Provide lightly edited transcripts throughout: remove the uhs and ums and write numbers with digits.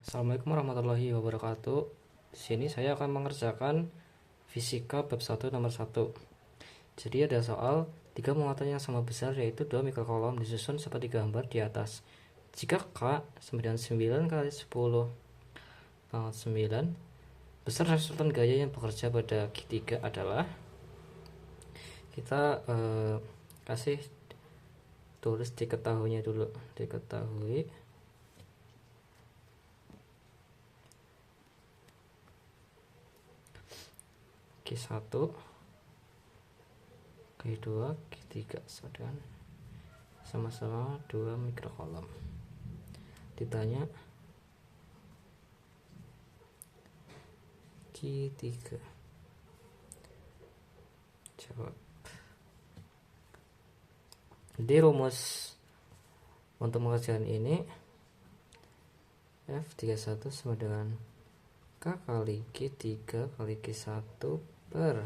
Assalamualaikum warahmatullahi wabarakatuh. Di sini saya akan mengerjakan fisika bab 1 nomor 1. Jadi ada soal 3 muatan yang sama besar yaitu 2 mikrokolom disusun seperti gambar di atas. Jika K sama dengan 9 kali 10 pangkat 9, besar resultan gaya yang bekerja pada Q3 adalah, kita kasih tulis diketahuinya dulu. Diketahui Q1, Q2, Q3 sama-sama 2 mikrokolom. Ditanya Q3, jawab. Jadi rumus untuk mengerjakan ini, F31 sama dengan K kali Q3 kali Q1 per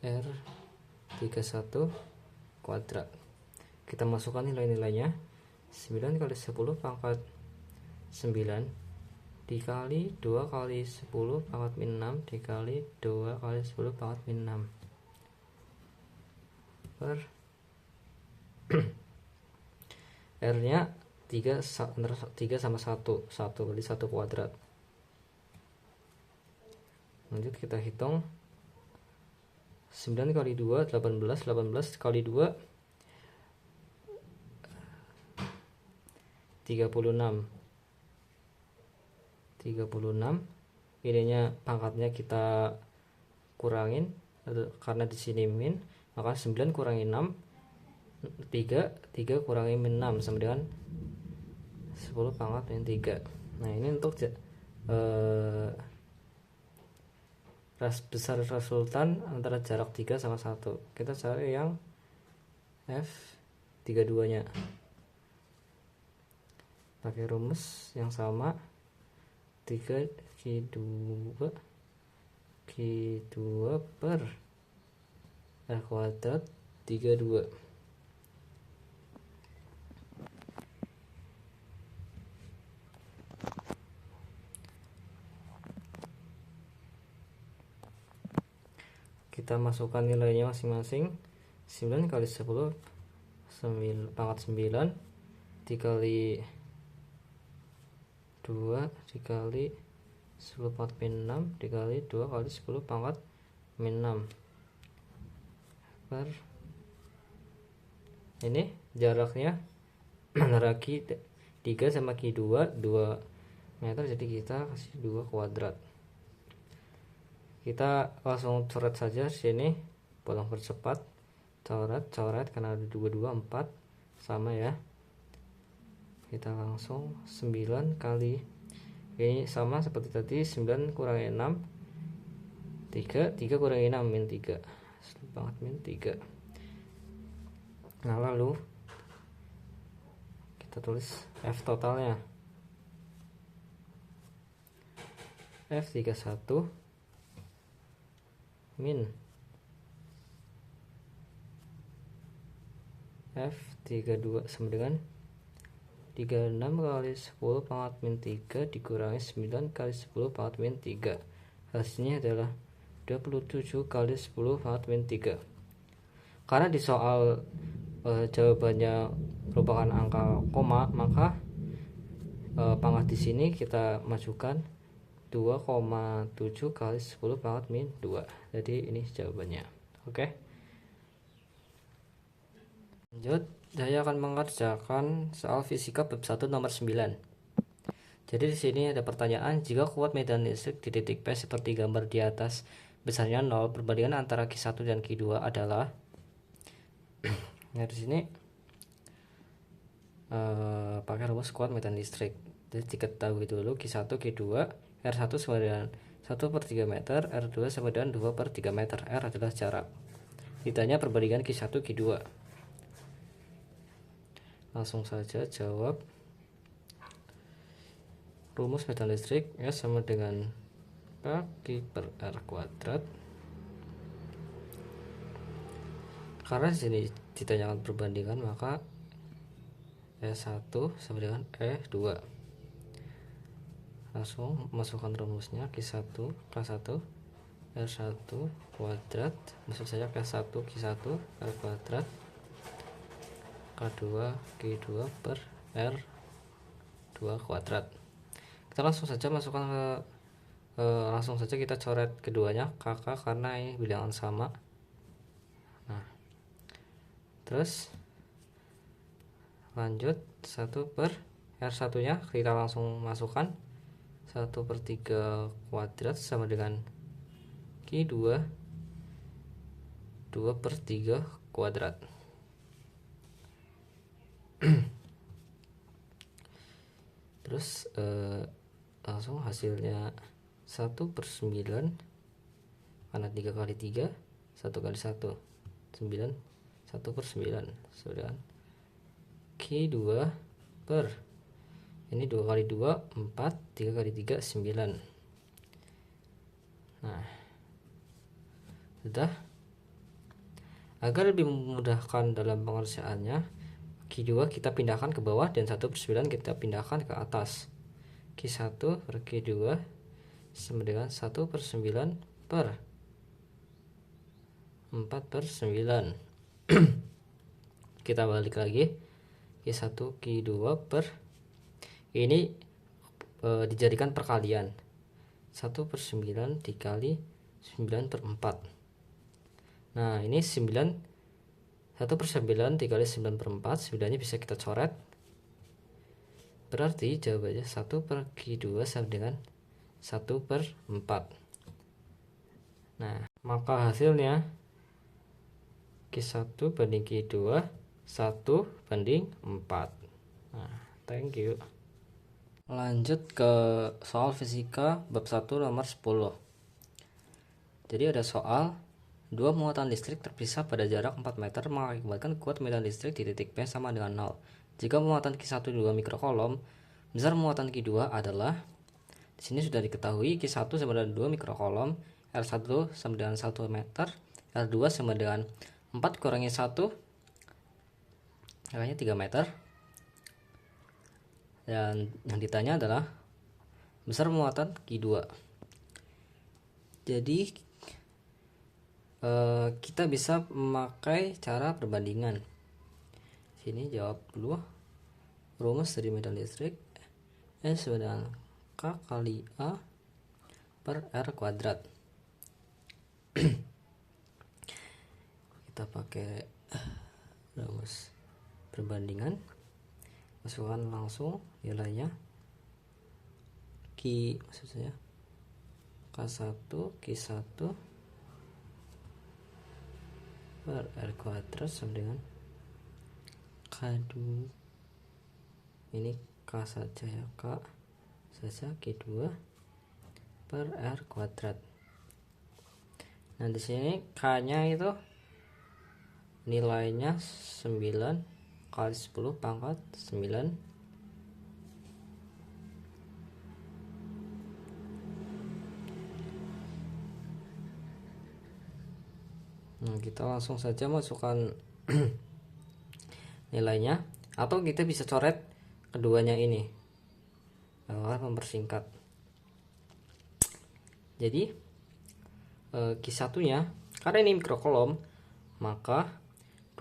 R31 kuadrat. Kita masukkan nilai-nilainya. 9 kali 10 pangkat 9 dikali 2 kali 10 pangkat min 6 dikali 2 kali 10 pangkat min 6 per R nya 3 sama 1 kali 1 kuadrat. Lanjut kita hitung. 9 kali 2 18 kali 2 36. Ininya pangkatnya kita kurangin karena di sini min, maka 9 kurangi 6 3 kurangi min 6 sama dengan 10 pangkat min 3. Nah, ini untuk besar resultan antara jarak 3 sama 1. Kita cari yang F32 nya pakai rumus yang sama. 3 Q2 per R kuadrat 32. Kita masukkan nilainya masing-masing. 9 kali 10 pangkat 9 dikali 2 dikali 10 pangkat min 6 dikali 2 kali 10 pangkat min 6 per ini jaraknya antara Q3 sama Q2 2 meter, jadi kita kasih 2 kuadrat. Kita langsung coret saja sini, potong percepat, coret karena ada 2 4 sama ya. Kita langsung 9 kali ini sama seperti tadi, 9 kurangi 6 3 kurangi 6 min 3 banget min 3. Nah, lalu kita tulis F totalnya. F31 min F32 sama dengan 36 kali 10 pangkat min 3 dikurangi 9 kali 10 pangkat min 3. Hasilnya adalah 27 kali 10 pangkat min 3. Karena di soal jawabannya merupakan angka koma, maka pangkat di sini kita masukkan 2,7 kali 10 pangkat min 2. Jadi ini jawabannya. Oke. Lanjut, saya akan mengerjakan soal fisika bab 1 nomor 9. Jadi di sini ada pertanyaan, jika kuat medan listrik di titik P seperti gambar di atas besarnya 0, perbandingan antara Q1 dan Q2 adalah. Nah, di sini pakai rumus kuat medan listrik. Jadi diketahui dulu Q1 Q2, R1 sama dengan 1/3 meter, R2 sama dengan 2/3 meter. R adalah jarak. Ditanya perbandingan Q1 Q2. Langsung saja jawab. Rumus medan listrik S sama dengan Q per R kuadrat. Karena di sini ditanyakan perbandingan, maka E1 sama dengan E2. langsung masukkan rumusnya Q1 K1 R1 kuadrat, maksud saya K1 Q1 R kuadrat K2 Q2 per R2 kuadrat. Kita langsung saja masukkan ke langsung saja kita coret keduanya KK karena ini bilangan sama. Nah, terus lanjut 1 per R1 nya kita langsung masukkan 1/3 kuadrat sama dengan Q2 2/3 kuadrat. Terus langsung hasilnya 1/9 karena 3 kali 3 1 kali 1 9 1/9 sudah. Q2 per ini 2 kali 2 4 3 kali 3 9. Nah, sudah. Agar lebih memudahkan dalam pengerjaannya, Q2 kita pindahkan ke bawah dan 1/9 kita pindahkan ke atas. Q1 per Q2 sama dengan 1/9 per 4/9. Kita balik lagi Q1 Q2 per ini dijadikan perkalian 1/9 dikali 9/4. Nah, ini 1/9 dikali 9/4, 9 nya bisa kita coret, berarti jawabannya 1/Q2 sama dengan 1/4. Nah, maka hasilnya Q1 banding Q2 1/4. Nah, thank you. Lanjut ke soal fisika bab 1 nomor 10. Jadi ada soal, dua muatan listrik terpisah pada jarak 4 meter mengakibatkan kuat medan listrik di titik P sama dengan 0. Jika muatan Q1 2 mikrokolom, besar muatan Q2 adalah, di sini sudah diketahui Q1 sama dengan 2 mikrokolom, R1 sama dengan 1 meter, R2 sama dengan 4 kurangi 1, kayaknya 3 meter. Dan yang ditanya adalah besar muatan Q2. Jadi kita bisa memakai cara perbandingan. Sini jawab dulu. Rumus dari medan listrik S sama dengan K kali A per R kuadrat. Kita pakai rumus perbandingan, masukkan langsung nilainya maksud saya K1 Q1 per R kuadrat sama dengan K2, ini K saja ya, K saja Q2 per R kuadrat. Nah, di sini K nya itu nilainya 9 kali 10 pangkat 9. Nah, kita langsung saja masukkan nilainya, atau kita bisa coret keduanya ini mempersingkat. Jadi Q1 nya karena ini mikrokolom, maka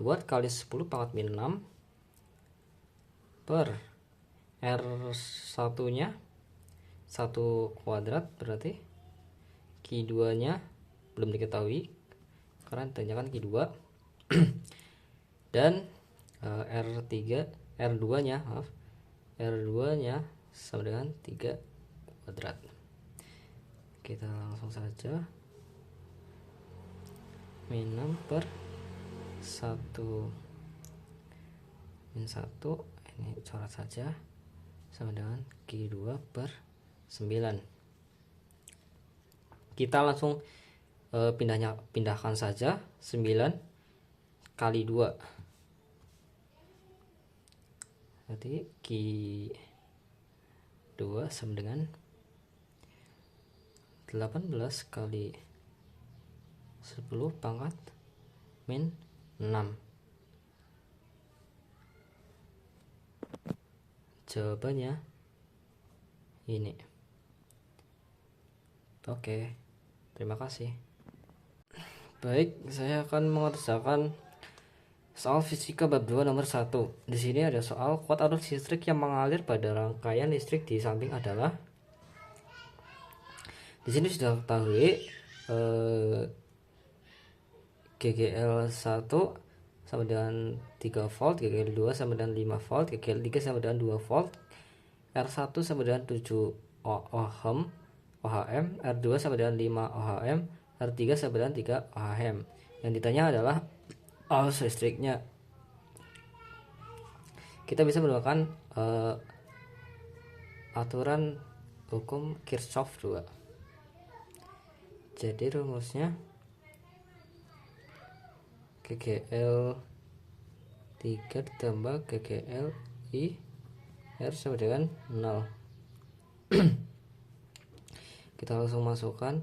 2 kali 10 pangkat min 6 per R1 nya 1 kuadrat, berarti Q2 nya belum diketahui karena ditanyakan Q2. Dan R2 nya sama dengan 3 kuadrat. Kita langsung saja min 6 per 1 min 1, ini coret saja, sama dengan Q2 per 9. Kita langsung pindahkan saja 9 kali 2, berarti Q2 sama dengan 18 kali 10 pangkat min 6. Jawabannya ini. Oke, terima kasih. Baik, saya akan mengerjakan soal fisika bab 2 nomor 1. Di sini ada soal kuat arus listrik yang mengalir pada rangkaian listrik di samping adalah. Di sini sudah ketahui GGL 1 sama dengan 3 volt, GGL 2 sama dengan 5 volt, GGL 3 sama dengan 2 volt, R1 sama dengan 7 ohm, R2 sama dengan 5 ohm, R3 sama dengan 3 ohm. Yang ditanya adalah arus listriknya. Kita bisa menggunakan aturan hukum Kirchhoff 2. Jadi rumusnya GGL 3 ditambah GGL I R sama dengan 0. Kita langsung masukkan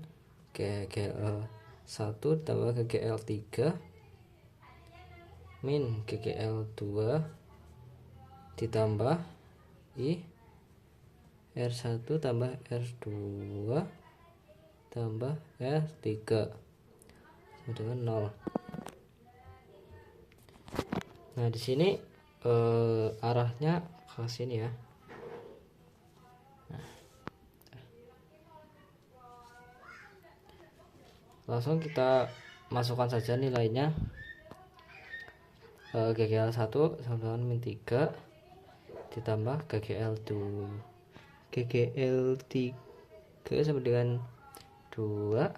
GGL 1 ditambah GGL 3 min GGL 2 ditambah I R1 tambah R2 tambah R3 sama dengan 0. Nah, di sini arahnya ke sini ya. Nah, langsung kita masukkan saja nilainya. GGL 1 sama dengan min 3 ditambah GGL 2 GGL 3 sama dengan 2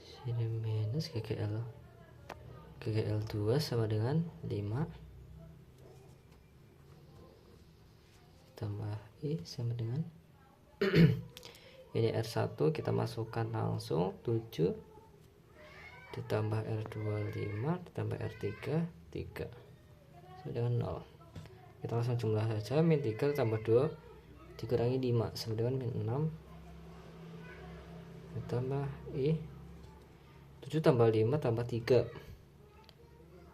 sini minus GGL 2 sama dengan 5 tambah I sama dengan ini R1 kita masukkan langsung 7 ditambah R2 5 ditambah R3 3 sama dengan 0. Kita langsung jumlah saja, min 3 tambah 2 dikurangi 5 sama dengan min 6 ditambah I 7 tambah 5 tambah 3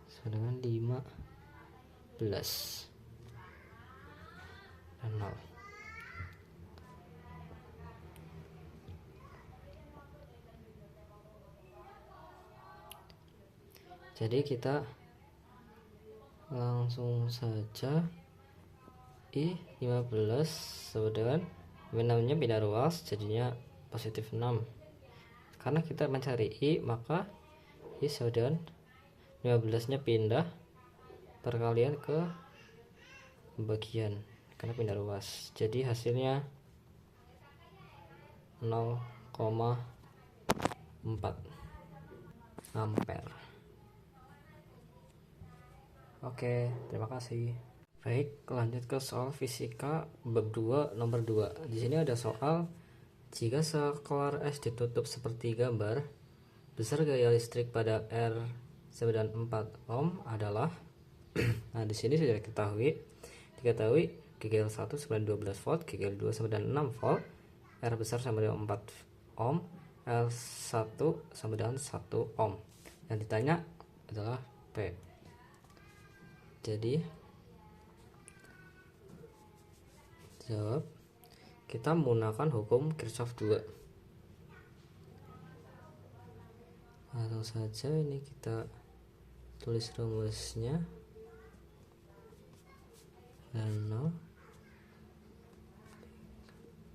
sama dengan 15 dan 0. Jadi kita langsung saja I 15 sama dengan min 6 nya pindah ruas jadinya positif 6. Karena kita mencari I, maka I sama dengan 15 nya pindah perkalian ke bagian karena pindah ruas, jadi hasilnya 0,4 ampere. Oke, terima kasih. Baik, lanjut ke soal fisika bab 2 nomor 2. Di sini ada soal jika sekelar es ditutup seperti gambar, besar gaya listrik pada R 94 ohm adalah. Nah, di sini sudah diketahui GGL 1 sama dengan 12 volt, GGL 2 sama dengan 6 volt, R besar sama dengan 4 ohm, L1 sama dengan 1 ohm. Yang ditanya adalah P. Jadi jawab, kita menggunakan hukum Kirchhoff 2. Langsung saja ini kita tulis rumusnya. Dan 0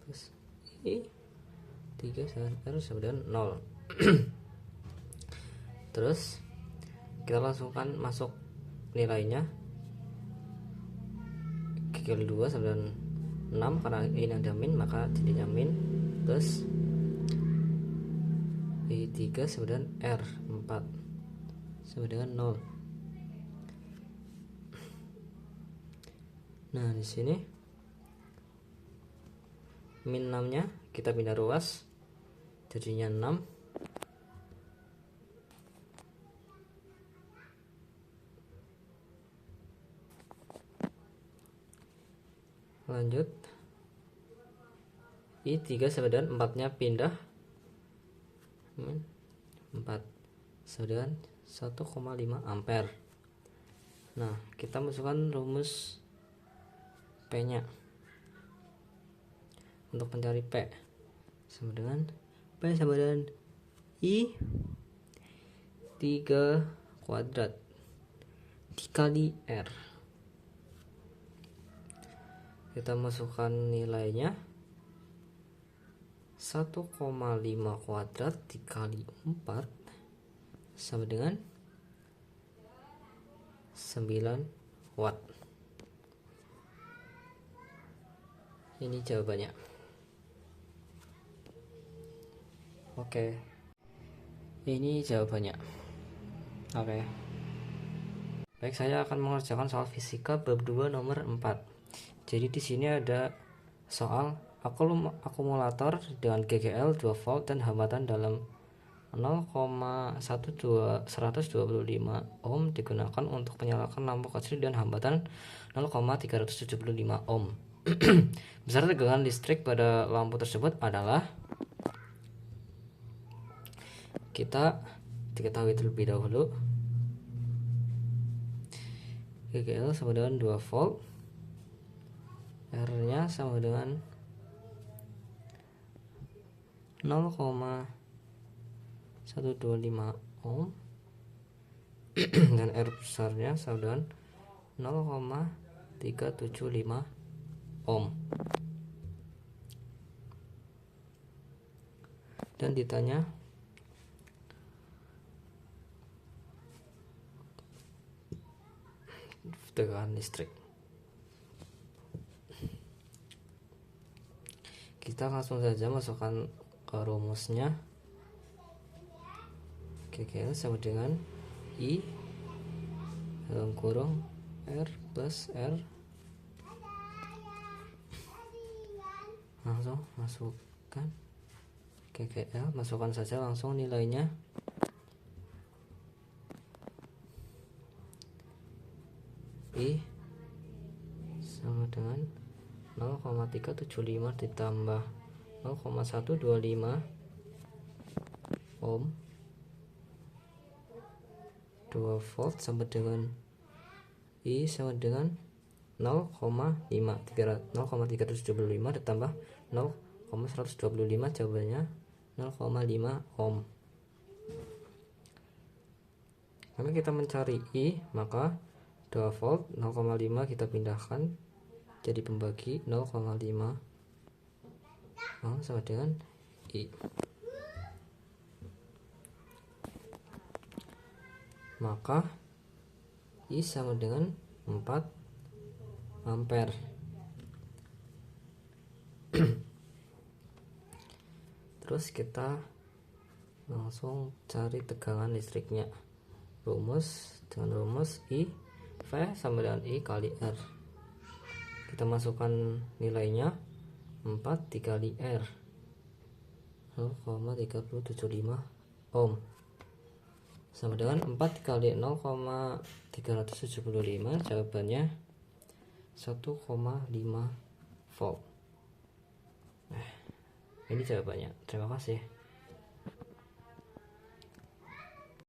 plus I 3 R sama dengan 0. Terus kita langsungkan masuk nilainya. GGL 2 sama dengan 6 karena ini ada min maka jadinya min, plus I 3 sama dengan R 4 sama dengan 0. Nah, di sini min 6 nya kita pindah ruas jadinya 6. Lanjut, I 3 sama dengan 4 nya pindah 4 sama dengan 1,5 ampere. Nah, kita masukkan rumus P nya. untuk mencari P sama dengan I 3 kuadrat dikali R. Kita masukkan nilainya 1,5 kuadrat dikali 4 sama dengan 9 watt. Ini jawabannya. Oke. Ini jawabannya. Oke. Baik, saya akan mengerjakan soal fisika bab 2 nomor 4. Jadi di sini ada soal akumulator dengan GGL 2 volt dan hambatan dalam 0,125 ohm digunakan untuk menyalakan lampu kecil dan hambatan 0,375 ohm. Besar tegangan listrik pada lampu tersebut adalah, kita diketahui terlebih dahulu GGL sama dengan 2 volt, R nya sama dengan 0,125 ohm dan R besarnya sama dengan 0,375 ohm. Dan ditanya tegangan listrik. Kita langsung saja masukkan ke rumusnya. GGL sama dengan I dalam kurung R plus R. Langsung masukkan GGL, masukkan saja langsung nilainya. I sama dengan 0,375 ditambah 0,125 ohm, 2 volt sama dengan I sama dengan 0,375 ditambah 0,125, jawabannya 0,5 ohm. Karena kita mencari I, maka 2 volt 0,5 kita pindahkan jadi pembagi 0,5 sama dengan I. Maka I sama dengan 4 ampere. Terus kita langsung cari tegangan listriknya. Dengan rumus I V sama dengan I kali R. Kita masukkan nilainya 4 dikali R 0,375 ohm sama dengan 4 dikali 0,375, jawabannya 1,5 volt. Ini jawabannya. Terima kasih.